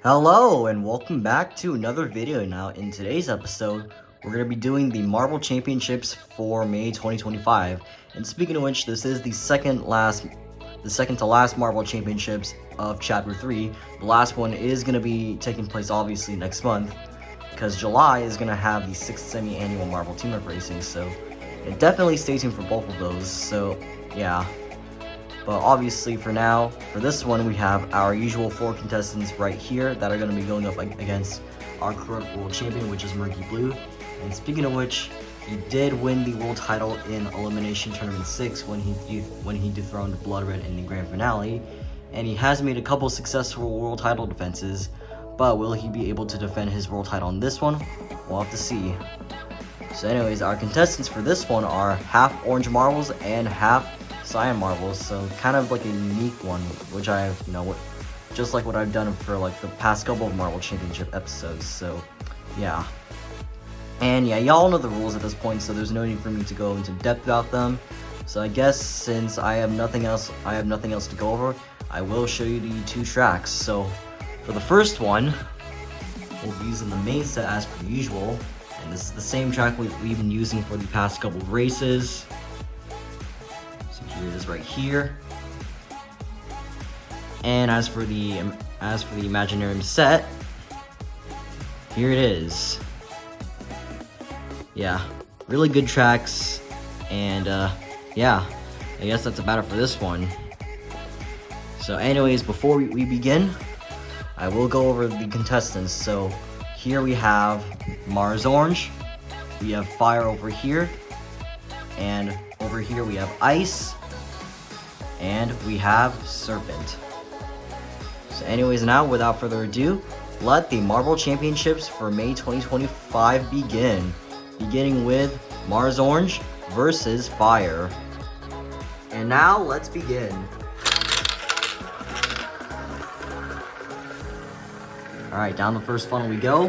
Hello and welcome back to another video. Now in today's episode we're going to be doing the Marble Championships for May 2025, and speaking of which, this is the second to last Marble Championships of Chapter 3. The last one is going to be taking place obviously next month, because July is going to have the 6th semi-annual Marble Team-Up Racing, so definitely stay tuned for both of those. So yeah. But obviously for now, for this one, we have our usual 4 contestants right here that are going to be going up against our current world champion, which is Murky Blue. And speaking of which, he did win the world title in Elimination Tournament 6 when he dethroned Blood Red in the grand finale. And he has made a couple successful world title defenses, but will he be able to defend his world title on this one? We'll have to see. So anyways, our contestants for this one are half orange marbles and half cyan marbles, so kind of like a unique one, which I've, just like what I've done for like the past couple of Marble Championship episodes. So yeah, and yeah, y'all know the rules at this point, so there's no need for me to go into depth about them. So I guess since I have nothing else to go over, I will show you the 2 tracks. So for the first one, we'll be using the main set as per usual, and this is the same track we've been using for the past couple of races. Here it is right here. And as for the Imaginarium set, here it is. Yeah, really good tracks, and yeah, I guess that's about it for this one. So anyways, before we begin, I will go over the contestants. So here we have Mars Orange, we have Fire over here, and over here we have Ice, and we have Serpent. So anyways, now without further ado, let the Marble Championships for May 2025 begin. Beginning with Mars Orange versus Fire. And now let's begin. Alright, down the first funnel we go.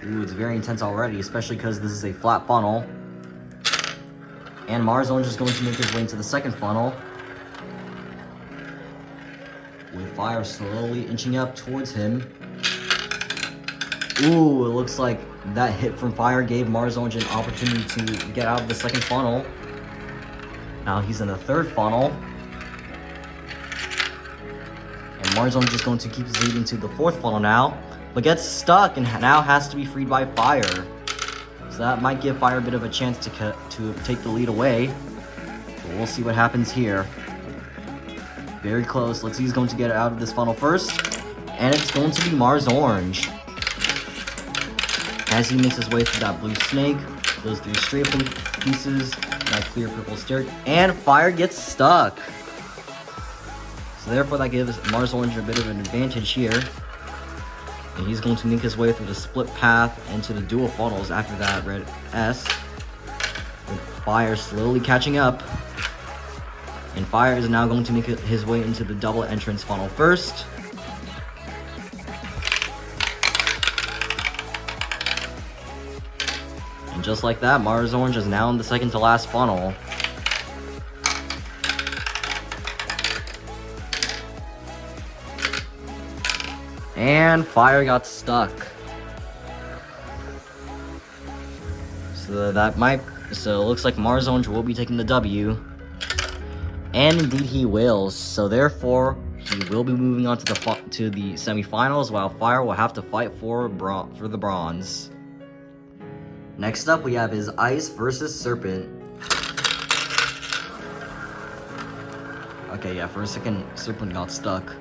Ooh, it's very intense already, especially because this is a flat funnel. And Mars Orange is going to make his way into the second funnel, with Fire slowly inching up towards him. Ooh, it looks like that hit from Fire gave Mars Orange an opportunity to get out of the second funnel. Now he's in the third funnel. And Mars Orange is going to keep his lead into the fourth funnel now, but gets stuck and now has to be freed by Fire. So that might give Fire a bit of a chance to take the lead away. But we'll see what happens here. Very close. Let's see who's going to get out of this funnel first. And it's going to be Mars Orange. As he makes his way through that blue snake, those 3 straight pieces, that clear purple stair, and Fire gets stuck. So therefore that gives Mars Orange a bit of an advantage here. And he's going to make his way through the split path into the dual funnels after that red S, with Fire slowly catching up. And Fire is now going to make his way into the double entrance funnel first. And just like that, Mars Orange is now in the second to last funnel. And Fire got stuck. So it looks like Mars Orange will be taking the W. And indeed he will. So therefore, he will be moving on to the semifinals, while Fire will have to fight for the bronze. Next up, we have his Ice versus Serpent. Okay, yeah, for a second, Serpent got stuck.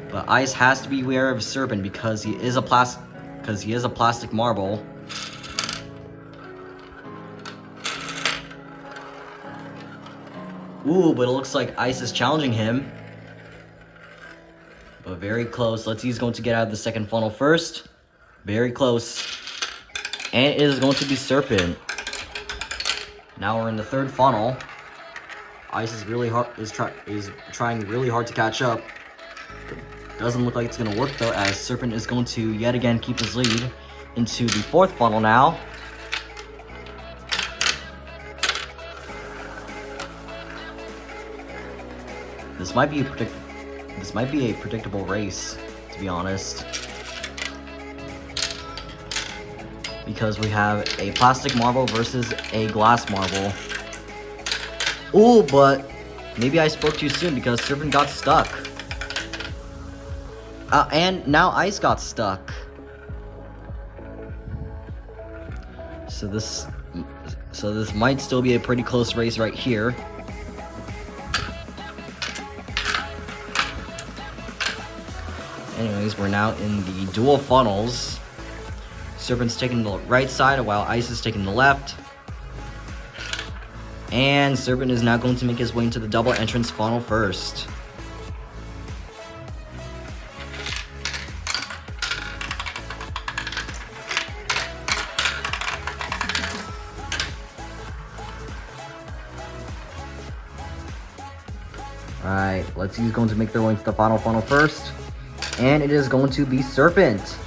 But Ice has to be aware of Serpent because he is a plastic marble. Ooh, but it looks like Ice is challenging him. But very close. Let's see who's going to get out of the second funnel first. Very close. And it is going to be Serpent. Now we're in the third funnel. Ice is trying really hard to catch up. Doesn't look like it's going to work though, as Serpent is going to yet again keep his lead into the fourth funnel now. This might be This might be a predictable race, to be honest. Because we have a plastic marble versus a glass marble. Ooh, but maybe I spoke too soon because Serpent got stuck. And now Ice got stuck. So this might still be a pretty close race right here. Anyways, we're now in the dual funnels. Serpent's taking the right side while Ice is taking the left. And Serpent is now going to make his way into the double entrance funnel first. Alright, let's see who's going to make their way into the final funnel first. And it is going to be Serpent.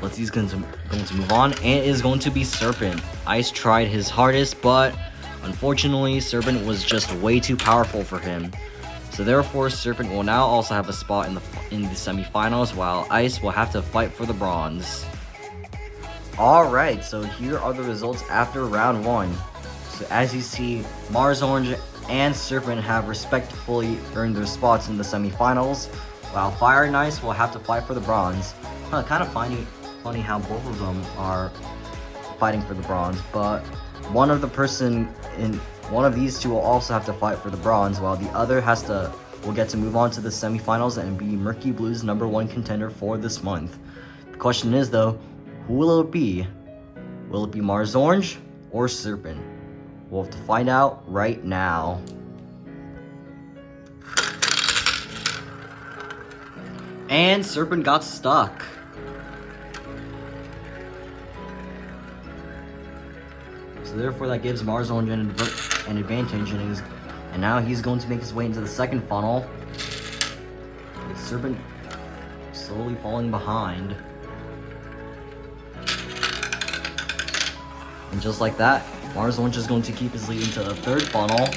Let's see who's going to move on. And it is going to be Serpent. Ice tried his hardest, but unfortunately, Serpent was just way too powerful for him. So therefore, Serpent will now also have a spot in the semifinals, while Ice will have to fight for the bronze. Alright, so here are the results after round 1. So as you see, Mars Orange and Serpent have respectfully earned their spots in the semifinals, while Fire and Ice will have to fight for the bronze. Kind of funny how both of them are fighting for the bronze, but one of these two will also have to fight for the bronze, while the other will get to move on to the semifinals and be Murky Blue's #1 contender for this month. The question is though, who will it be? Will it be Mars Orange or Serpent? We'll have to find out right now. And Serpent got stuck. So therefore that gives Mars Orange an advantage, and now he's going to make his way into the second funnel, with Serpent slowly falling behind. And just like that, Mars Orange is going to keep his lead into the third funnel.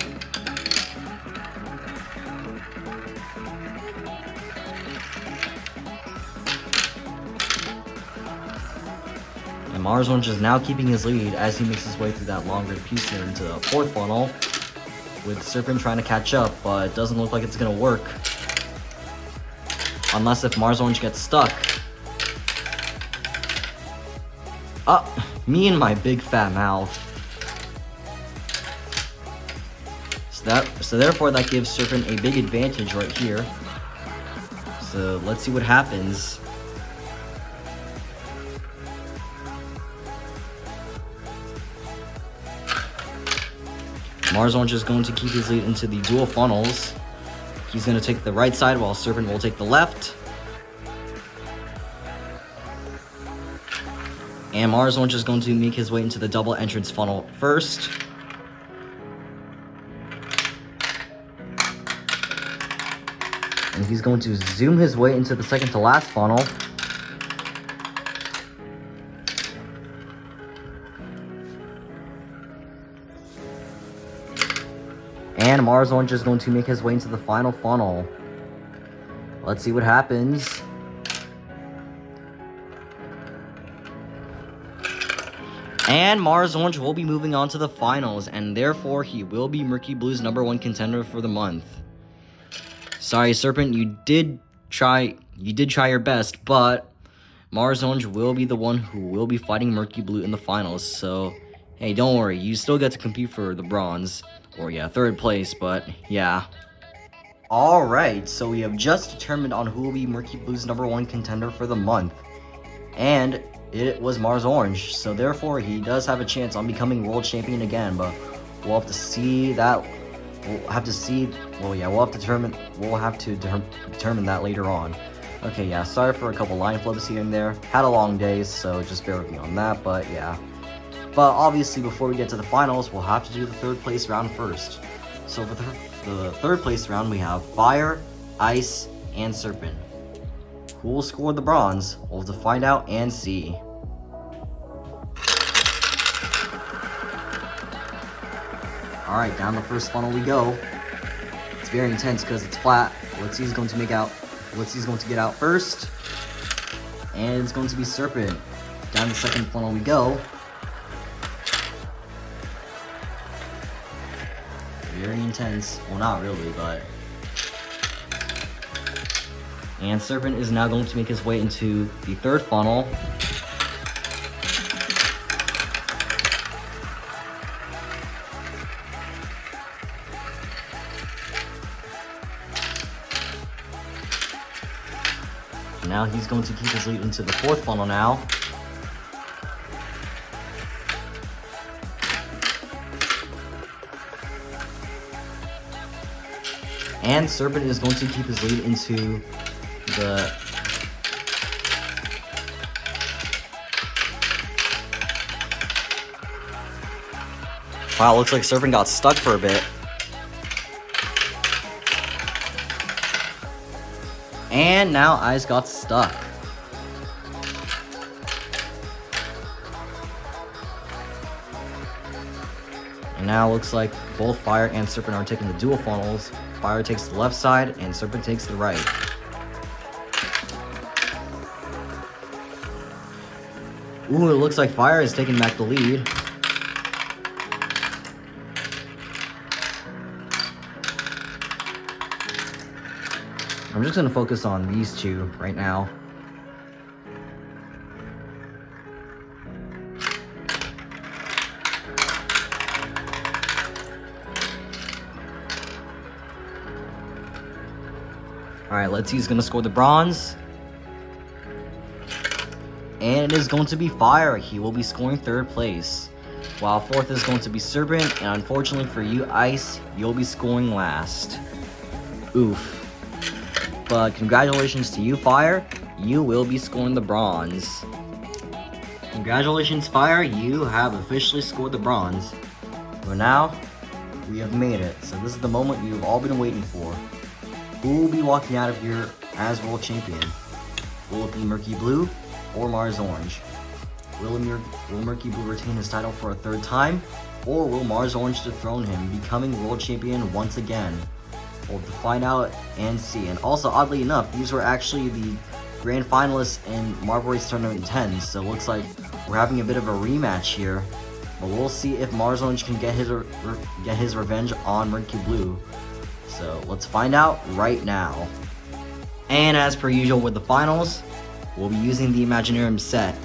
And Mars Orange is now keeping his lead as he makes his way through that longer piece here into the fourth funnel, with Serpent trying to catch up, but it doesn't look like it's going to work. Unless if Mars Orange gets stuck. Me and my big fat mouth. So therefore that gives Serpent a big advantage right here. So let's see what happens. Mars Orange is going to keep his lead into the dual funnels. He's going to take the right side while Serpent will take the left. And Mars Orange is going to make his way into the double entrance funnel first. And he's going to zoom his way into the second to last funnel. And Mars Orange is going to make his way into the final funnel. Let's see what happens. And Mars Orange will be moving on to the finals, and therefore he will be Murky Blue's #1 contender for the month. Sorry, Serpent, you did try your best, but Mars Orange will be the one who will be fighting Murky Blue in the finals. So, hey, don't worry, you still get to compete for the bronze, or yeah, third place, but yeah. Alright, so we have just determined on who will be Murky Blue's #1 contender for the month. And it was Mars Orange, so therefore he does have a chance on becoming world champion again, but we'll have to see that. We'll have to determine that later on. Okay, yeah, sorry for a couple line flips here and there. Had a long day, so just bear with me on that, but yeah. But obviously, before we get to the finals, we'll have to do the third place round first. So for the third place round, we have Fire, Ice, and Serpent. Who will score the bronze? We'll have to find out and see. Alright, down the first funnel we go. It's very intense because it's flat. Let's see who's going to make out. Let's see who's going to get out first. And it's going to be Serpent. Down the second funnel we go. Very intense. Well, not really, but... And Serpent is now going to make his way into the third funnel. Now he's going to keep his lead into the fourth funnel now. And Serpent is going to keep his lead into the... Wow, looks like Serpent got stuck for a bit. And now Ice got stuck. And now it looks like both Fire and Serpent are taking the dual funnels. Fire takes the left side and Serpent takes the right. Ooh, it looks like Fire is taking back the lead. I'm just going to focus on these two right now. Alright, let's see who's going to score the bronze. And it is going to be Fire. He will be scoring third place. While fourth is going to be Serpent. And unfortunately for you, Ice, you'll be scoring last. Oof. But congratulations to you, Fire. You will be scoring the bronze. Congratulations, Fire. You have officially scored the bronze. But now, we have made it. So this is the moment you've all been waiting for. Who will be walking out of here as world champion? Will it be Murky Blue or Mars Orange? Will Murky Blue retain his title for a third time? Or will Mars Orange dethrone him, becoming world champion once again? We'll have to find out and see. And also, oddly enough, these were actually the grand finalists in Marble Race Tournament 10, so it looks like we're having a bit of a rematch here. But we'll see if Mars Orange can get his revenge on Murky Blue. So let's find out right now. And as per usual with the finals, we'll be using the Imaginarium set.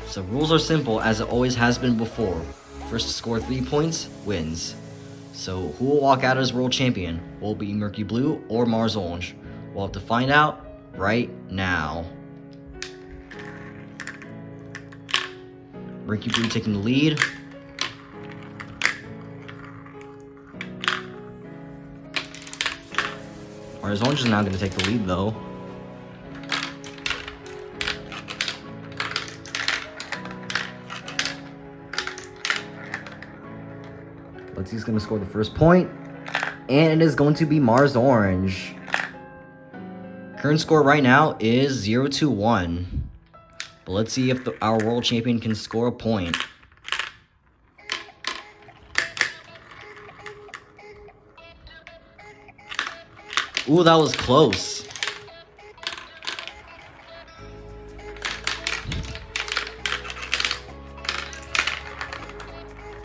So rules are simple as it always has been before. First to score 3 points wins. So who will walk out as world champion? Will it be Murky Blue or Mars Orange? We'll have to find out right now. Murky Blue taking the lead. Mars Orange is now going to take the lead though. Let's see who's going to score the first point. And it is going to be Mars Orange. Current score right now is 0-1. But let's see if our world champion can score a point. Ooh, that was close.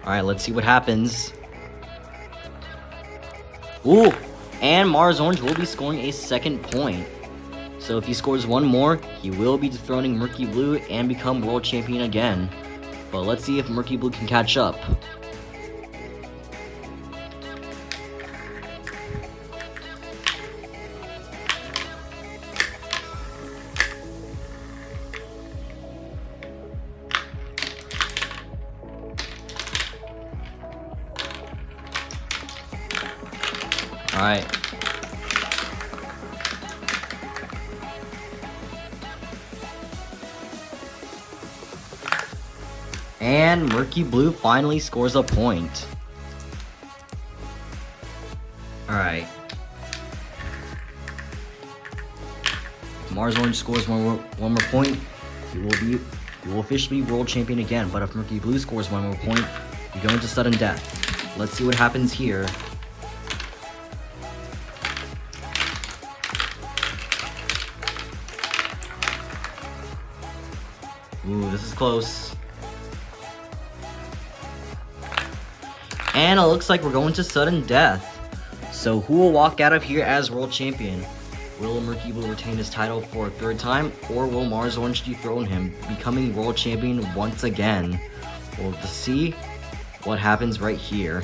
Alright, let's see what happens. Ooh, and Mars Orange will be scoring a second point. So if he scores one more, he will be dethroning Murky Blue and become world champion again. But let's see if Murky Blue can catch up. Alright. And Murky Blue finally scores a point. Alright. If Mars Orange scores one more point, he will officially be world champion again. But if Murky Blue scores one more point, we go into sudden death. let's see what happens here. Ooh, this is close. And it looks like we're going to sudden death. So who will walk out of here as world champion? Will Murky Blue retain his title for a third time, or will Mars Orange dethrone him, becoming world champion once again? We'll have to see what happens right here.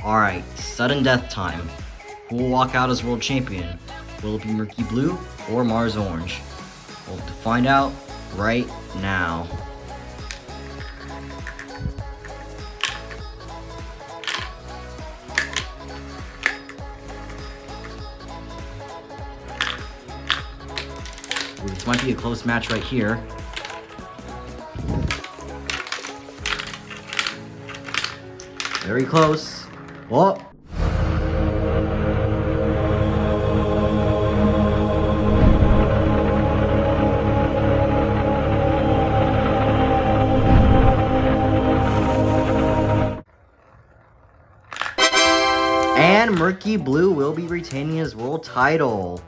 Alright, sudden death time. Who will walk out as world champion? Will it be Murky Blue or Mars Orange? We'll have to find out right now. Ooh, this might be a close match right here. Very close. Oh! And Murky Blue will be retaining his world title.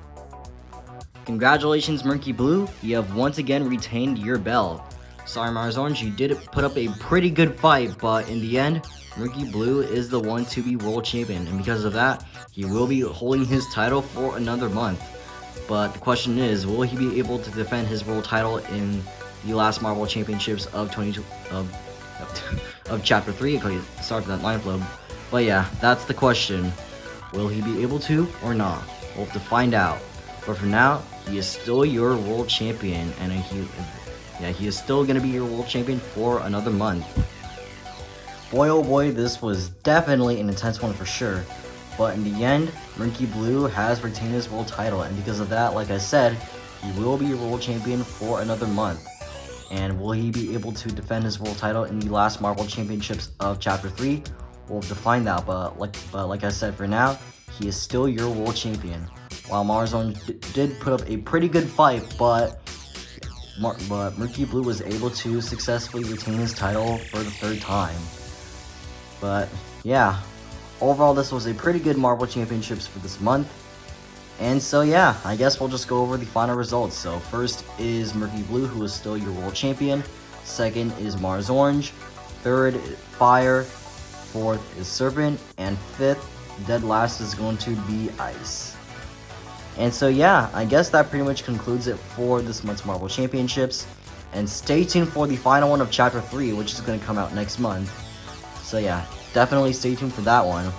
Congratulations, Murky Blue, you have once again retained your belt. Sorry, Mars Orange, you did put up a pretty good fight, but in the end, Murky Blue is the one to be world champion, and because of that, he will be holding his title for another month. But the question is, will he be able to defend his world title in the last Marvel Championships of Chapter 3? Sorry for that line flow. But yeah, that's the question. Will he be able to or not? We'll have to find out. But for now, he is still your world champion, and he is still going to be your world champion for another month. Boy oh boy, this was definitely an intense one for sure. But in the end, Murky Blue has retained his world title, and because of that, like I said, he will be your world champion for another month. And will he be able to defend his world title in the last Marvel Championships of Chapter 3? We'll have to find out, but like I said, for now, he is still your world champion. While Mars Orange did put up a pretty good fight, but Murky Blue was able to successfully retain his title for the third time. But yeah, overall this was a pretty good Marvel Championships for this month. And so yeah, I guess we'll just go over the final results. So first is Murky Blue, who is still your world champion. Second is Mars Orange. Third, Fire. Fourth is Serpent. And fifth, dead last, is going to be Ice. And so yeah, I guess that pretty much concludes it for this month's Marvel Championships. And stay tuned for the final one of Chapter 3, which is going to come out next month. So yeah, definitely stay tuned for that one.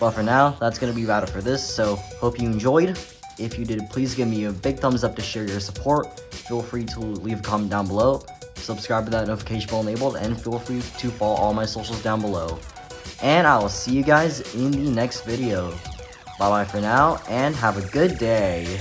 But for now, that's going to be about it for this. So hope you enjoyed. If you did, please give me a big thumbs up to share your support. Feel free to leave a comment down below. Subscribe with that notification bell enabled. And feel free to follow all my socials down below. And I will see you guys in the next video. Bye bye for now, and have a good day.